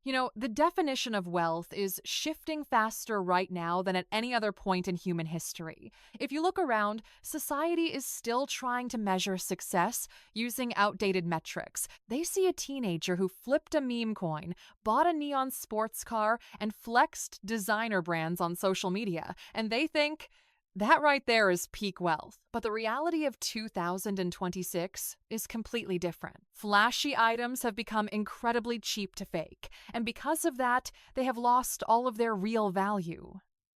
The definition of wealth is shifting faster right now than at any other point in human history. If you look around, society is still trying to measure success using outdated metrics. They see a teenager who flipped a meme coin, bought a neon sports car, and flexed designer brands on social media, and they think, that right there is peak wealth. But the reality of 2026 is completely different. Flashy items have become incredibly cheap to fake, and because of that, they have lost all of their real value.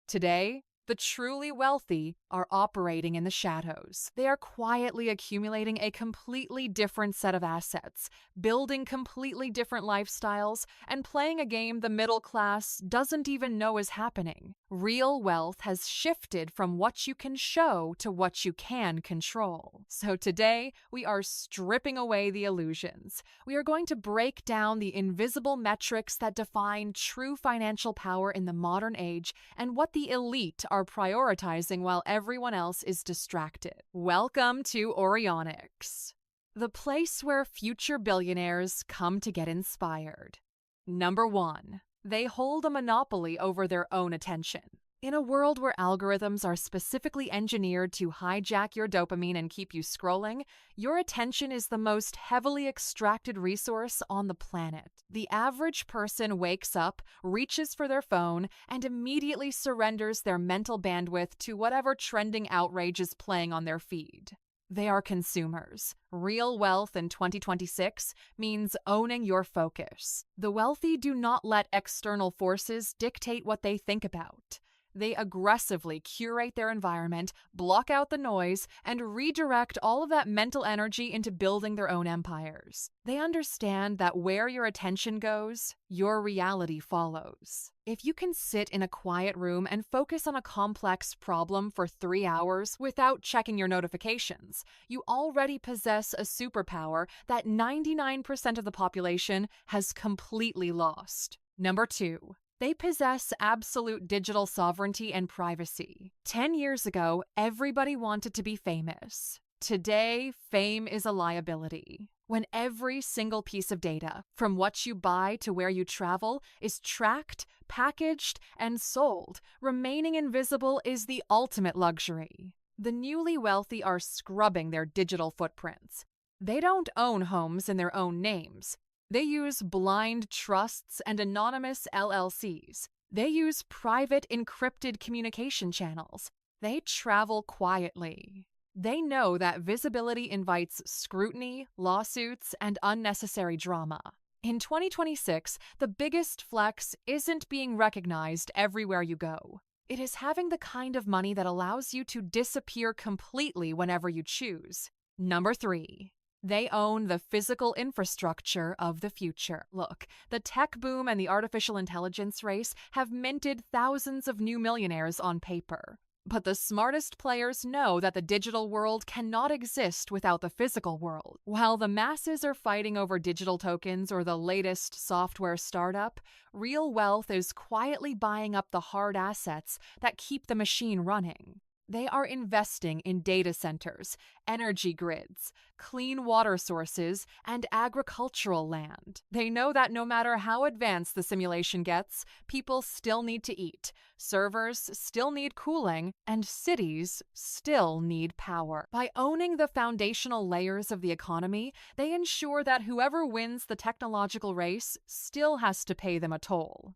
Today, the truly wealthy are operating in the shadows. They are quietly accumulating a completely different set of assets, building completely different lifestyles, and playing a game the middle class doesn't even know is happening. Real wealth has shifted from what you can show to what you can control. So today, we are stripping away the illusions. We are going to break down the invisible metrics that define true financial power in the modern age and what the elite are prioritizing while everyone else is distracted. Welcome to Orionics, the place where future billionaires come to get inspired. Number 1. They hold a monopoly over their own attention. In a world where algorithms are specifically engineered to hijack your dopamine and keep you scrolling, your attention is the most heavily extracted resource on the planet. The average person wakes up, reaches for their phone, and immediately surrenders their mental bandwidth to whatever trending outrage is playing on their feed. They are consumers. Real wealth in 2026 means owning your focus. The wealthy do not let external forces dictate what they think about. They aggressively curate their environment, block out the noise, and redirect all of that mental energy into building their own empires. They understand that where your attention goes, your reality follows. If you can sit in a quiet room and focus on a complex problem for 3 hours without checking your notifications, you already possess a superpower that 99% of the population has completely lost. Number 2. They possess absolute digital sovereignty and privacy. 10 years ago, everybody wanted to be famous. Today, fame is a liability. When every single piece of data, from what you buy to where you travel, is tracked, packaged, and sold, remaining invisible is the ultimate luxury. The newly wealthy are scrubbing their digital footprints. They don't own homes in their own names. They use blind trusts and anonymous LLCs. They use private encrypted communication channels. They travel quietly. They know that visibility invites scrutiny, lawsuits, and unnecessary drama. In 2026, the biggest flex isn't being recognized everywhere you go. It is having the kind of money that allows you to disappear completely whenever you choose. Number 3. They own the physical infrastructure of the future. Look, the tech boom and the artificial intelligence race have minted thousands of new millionaires on paper. But the smartest players know that the digital world cannot exist without the physical world. While the masses are fighting over digital tokens or the latest software startup, real wealth is quietly buying up the hard assets that keep the machine running. They are investing in data centers, energy grids, clean water sources, and agricultural land. They know that no matter how advanced the simulation gets, people still need to eat, servers still need cooling, and cities still need power. By owning the foundational layers of the economy, they ensure that whoever wins the technological race still has to pay them a toll.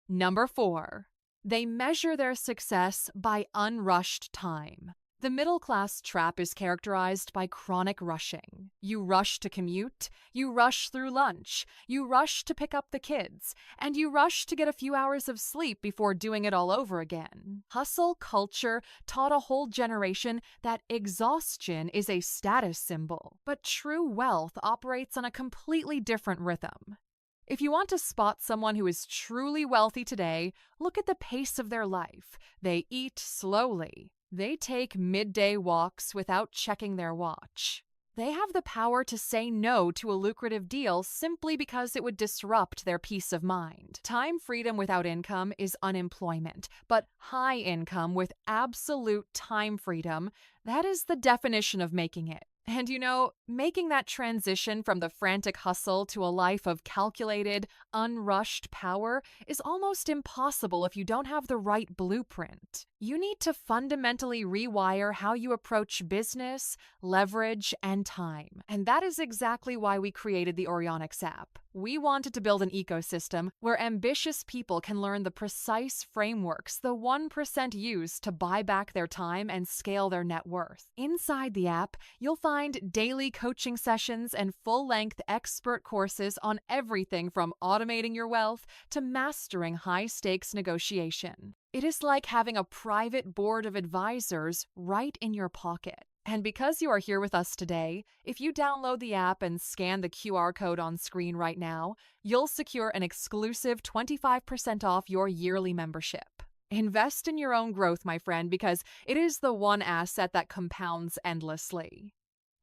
Number 4. They measure their success by unrushed time. The middle-class trap is characterized by chronic rushing. You rush to commute, you rush through lunch, you rush to pick up the kids, and you rush to get a few hours of sleep before doing it all over again. Hustle culture taught a whole generation that exhaustion is a status symbol, but true wealth operates on a completely different rhythm. If you want to spot someone who is truly wealthy today, look at the pace of their life. They eat slowly. They take midday walks without checking their watch. They have the power to say no to a lucrative deal simply because it would disrupt their peace of mind. Time freedom without income is unemployment, but high income with absolute time freedom, that is the definition of making it. And making that transition from the frantic hustle to a life of calculated, unrushed power is almost impossible if you don't have the right blueprint. You need to fundamentally rewire how you approach business, leverage, and time. And that is exactly why we created the Orionics app. We wanted to build an ecosystem where ambitious people can learn the precise frameworks the 1% use to buy back their time and scale their net worth. Inside the app, you'll find daily coaching sessions and full-length expert courses on everything from automating your wealth to mastering high-stakes negotiation. It is like having a private board of advisors right in your pocket. And because you are here with us today, if you download the app and scan the QR code on screen right now, you'll secure an exclusive 25% off your yearly membership. Invest in your own growth, my friend, because it is the one asset that compounds endlessly.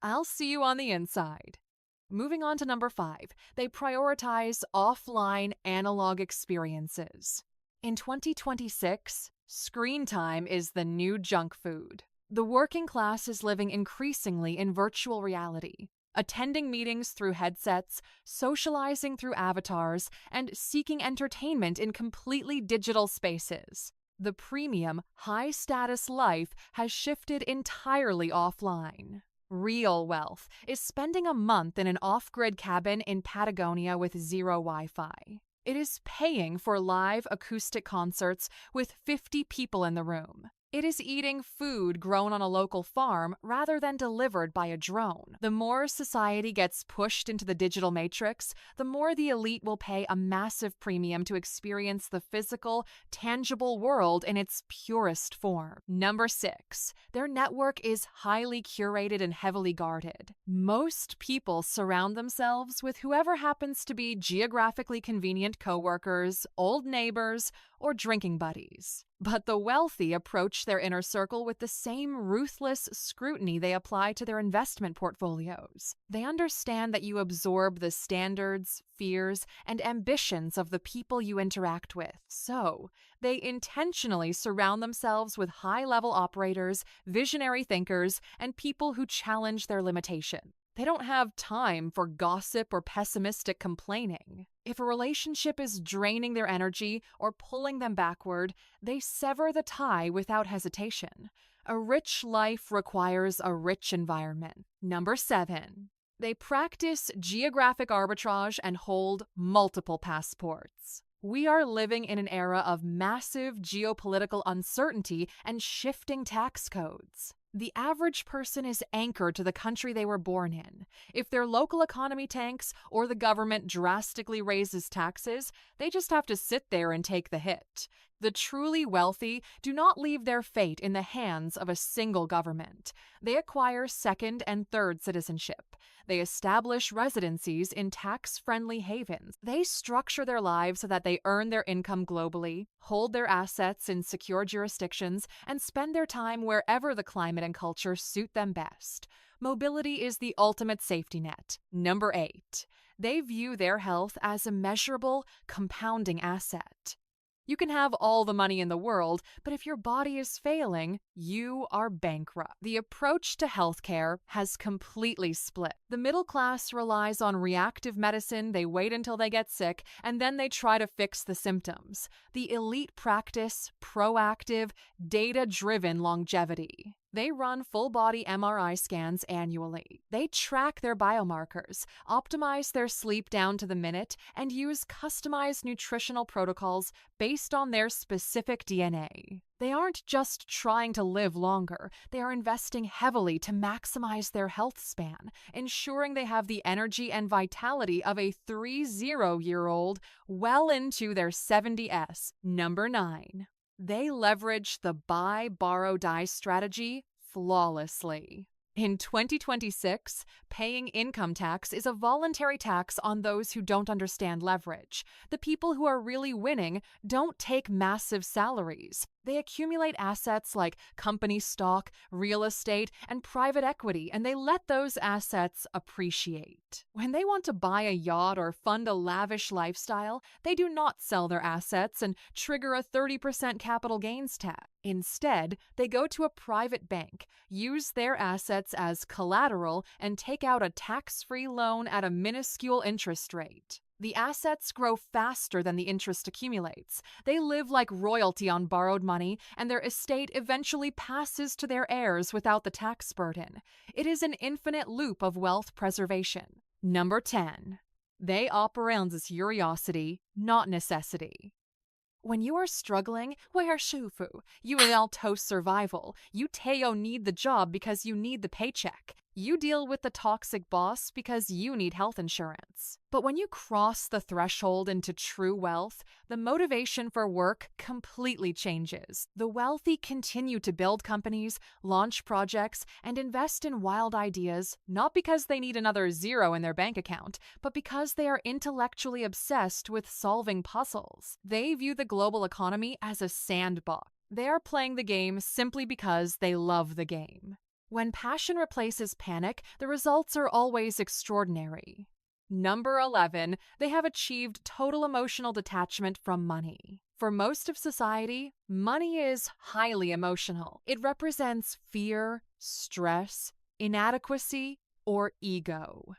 I'll see you on the inside. Moving on to number 5, they prioritize offline analog experiences. In 2026, screen time is the new junk food. The working class is living increasingly in virtual reality, attending meetings through headsets, socializing through avatars, and seeking entertainment in completely digital spaces. The premium, high-status life has shifted entirely offline. Real wealth is spending a month in an off-grid cabin in Patagonia with zero Wi-Fi. It is paying for live acoustic concerts with 50 people in the room. It is eating food grown on a local farm rather than delivered by a drone. The more society gets pushed into the digital matrix, the more the elite will pay a massive premium to experience the physical, tangible world in its purest form. Number 6, their network is highly curated and heavily guarded. Most people surround themselves with whoever happens to be geographically convenient coworkers, old neighbors, or drinking buddies. But the wealthy approach their inner circle with the same ruthless scrutiny they apply to their investment portfolios. They understand that you absorb the standards, fears, and ambitions of the people you interact with. So, they intentionally surround themselves with high-level operators, visionary thinkers, and people who challenge their limitations. They don't have time for gossip or pessimistic complaining. If a relationship is draining their energy or pulling them backward, they sever the tie without hesitation. A rich life requires a rich environment. Number 7, they practice geographic arbitrage and hold multiple passports. We are living in an era of massive geopolitical uncertainty and shifting tax codes. The average person is anchored to the country they were born in. If their local economy tanks or the government drastically raises taxes, they just have to sit there and take the hit. The truly wealthy do not leave their fate in the hands of a single government. They acquire second and third citizenship. They establish residencies in tax-friendly havens. They structure their lives so that they earn their income globally, hold their assets in secure jurisdictions, and spend their time wherever the climate and culture suit them best. Mobility is the ultimate safety net. Number 8, they view their health as a measurable, compounding asset. You can have all the money in the world, but if your body is failing, you are bankrupt. The approach to healthcare has completely split. The middle class relies on reactive medicine, they wait until they get sick, and then they try to fix the symptoms. The elite practice proactive, data-driven longevity. They run full-body MRI scans annually. They track their biomarkers, optimize their sleep down to the minute, and use customized nutritional protocols based on their specific DNA. They aren't just trying to live longer, they are investing heavily to maximize their health span, ensuring they have the energy and vitality of a 30-year-old well into their 70s. Number 9. They leverage the buy, borrow, die strategy flawlessly. In 2026, paying income tax is a voluntary tax on those who don't understand leverage. The people who are really winning don't take massive salaries. They accumulate assets like company stock, real estate, and private equity, and they let those assets appreciate. When they want to buy a yacht or fund a lavish lifestyle, they do not sell their assets and trigger a 30% capital gains tax. Instead, they go to a private bank, use their assets as collateral, and take out a tax-free loan at a minuscule interest rate. The assets grow faster than the interest accumulates. They live like royalty on borrowed money, and their estate eventually passes to their heirs without the tax burden. It is an infinite loop of wealth preservation. Number 10. They operate on curiosity, not necessity. When you are struggling, where shufu, you will toast survival. You teo need the job because you need the paycheck. You deal with the toxic boss because you need health insurance. But when you cross the threshold into true wealth, the motivation for work completely changes. The wealthy continue to build companies, launch projects, and invest in wild ideas, not because they need another zero in their bank account, but because they are intellectually obsessed with solving puzzles. They view the global economy as a sandbox. They are playing the game simply because they love the game. When passion replaces panic, the results are always extraordinary. Number 11, they have achieved total emotional detachment from money. For most of society, money is highly emotional. It represents fear, stress, inadequacy, or ego.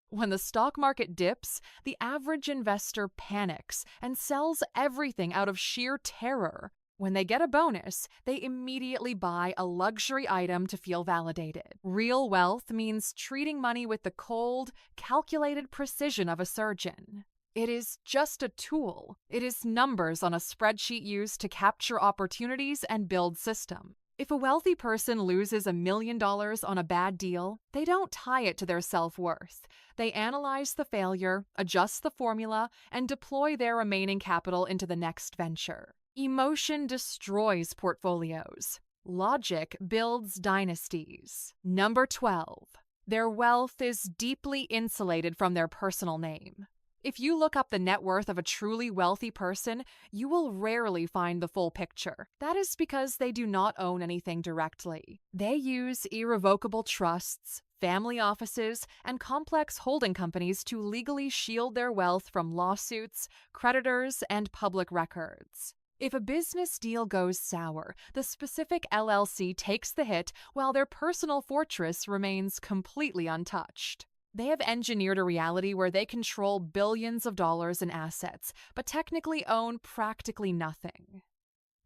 When the stock market dips, the average investor panics and sells everything out of sheer terror. When they get a bonus, they immediately buy a luxury item to feel validated. Real wealth means treating money with the cold, calculated precision of a surgeon. It is just a tool. It is numbers on a spreadsheet used to capture opportunities and build systems. If a wealthy person loses $1 million on a bad deal, they don't tie it to their self-worth. They analyze the failure, adjust the formula, and deploy their remaining capital into the next venture. Emotion destroys portfolios. Logic builds dynasties. Number 12. Their wealth is deeply insulated from their personal name. If you look up the net worth of a truly wealthy person, you will rarely find the full picture. That is because they do not own anything directly. They use irrevocable trusts, family offices, and complex holding companies to legally shield their wealth from lawsuits, creditors, and public records. If a business deal goes sour, the specific LLC takes the hit while their personal fortress remains completely untouched. They have engineered a reality where they control billions of dollars in assets, but technically own practically nothing.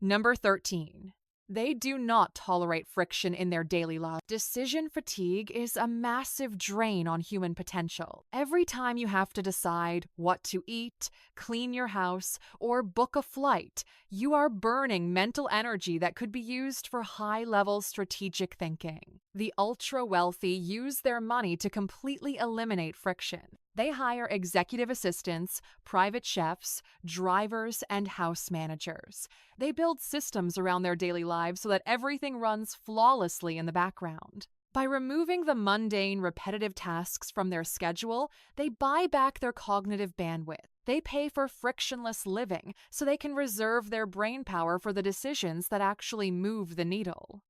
Number 13. They do not tolerate friction in their daily life. Decision fatigue is a massive drain on human potential. Every time you have to decide what to eat, clean your house, or book a flight, you are burning mental energy that could be used for high-level strategic thinking. The ultra-wealthy use their money to completely eliminate friction. They hire executive assistants, private chefs, drivers, and house managers. They build systems around their daily lives so that everything runs flawlessly in the background. By removing the mundane, repetitive tasks from their schedule, they buy back their cognitive bandwidth. They pay for frictionless living so they can reserve their brain power for the decisions that actually move the needle.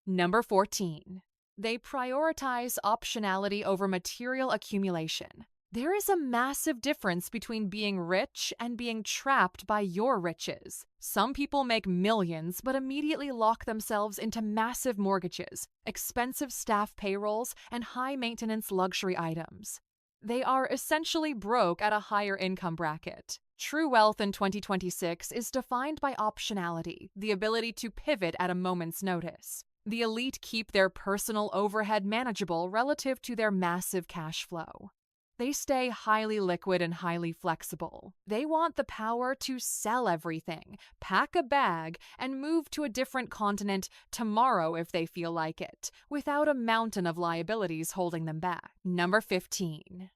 Number 14. They prioritize optionality over material accumulation. There is a massive difference between being rich and being trapped by your riches. Some people make millions but immediately lock themselves into massive mortgages, expensive staff payrolls, and high-maintenance luxury items. They are essentially broke at a higher income bracket. True wealth in 2026 is defined by optionality, the ability to pivot at a moment's notice. The elite keep their personal overhead manageable relative to their massive cash flow. They stay highly liquid and highly flexible. They want the power to sell everything, pack a bag, and move to a different continent tomorrow if they feel like it, without a mountain of liabilities holding them back. Number 15.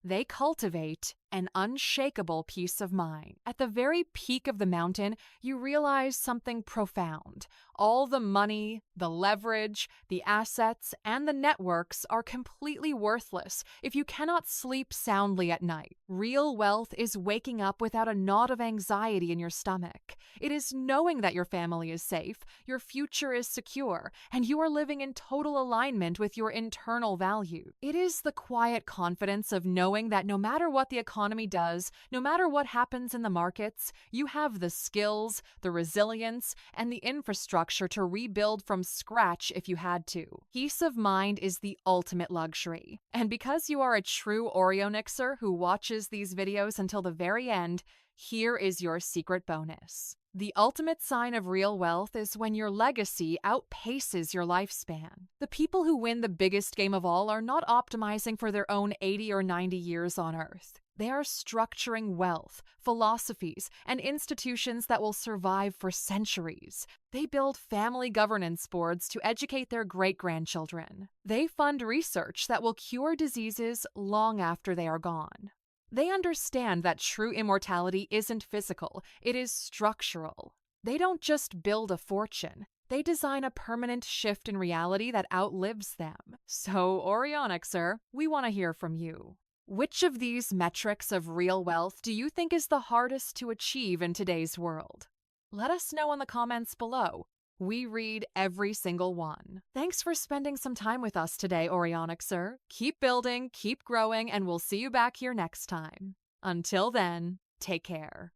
They cultivate an unshakable peace of mind. At the very peak of the mountain, you realize something profound. All the money, the leverage, the assets, and the networks are completely worthless if you cannot sleep soundly at night. Real wealth is waking up without a knot of anxiety in your stomach. It is knowing that your family is safe, your future is secure, and you are living in total alignment with your internal value. It is the quiet confidence of knowing that no matter what the economy does, no matter what happens in the markets, you have the skills, the resilience, and the infrastructure to rebuild from scratch if you had to. Peace of mind is the ultimate luxury. And because you are a true Oreonixer who watches these videos until the very end, here is your secret bonus. The ultimate sign of real wealth is when your legacy outpaces your lifespan. The people who win the biggest game of all are not optimizing for their own 80 or 90 years on Earth. They are structuring wealth, philosophies, and institutions that will survive for centuries. They build family governance boards to educate their great-grandchildren. They fund research that will cure diseases long after they are gone. They understand that true immortality isn't physical, it is structural. They don't just build a fortune, they design a permanent shift in reality that outlives them. So, Oreonixer, we want to hear from you. Which of these metrics of real wealth do you think is the hardest to achieve in today's world? Let us know in the comments below. We read every single one. Thanks for spending some time with us today, Oreonixer. Keep building, keep growing, and we'll see you back here next time. Until then, take care.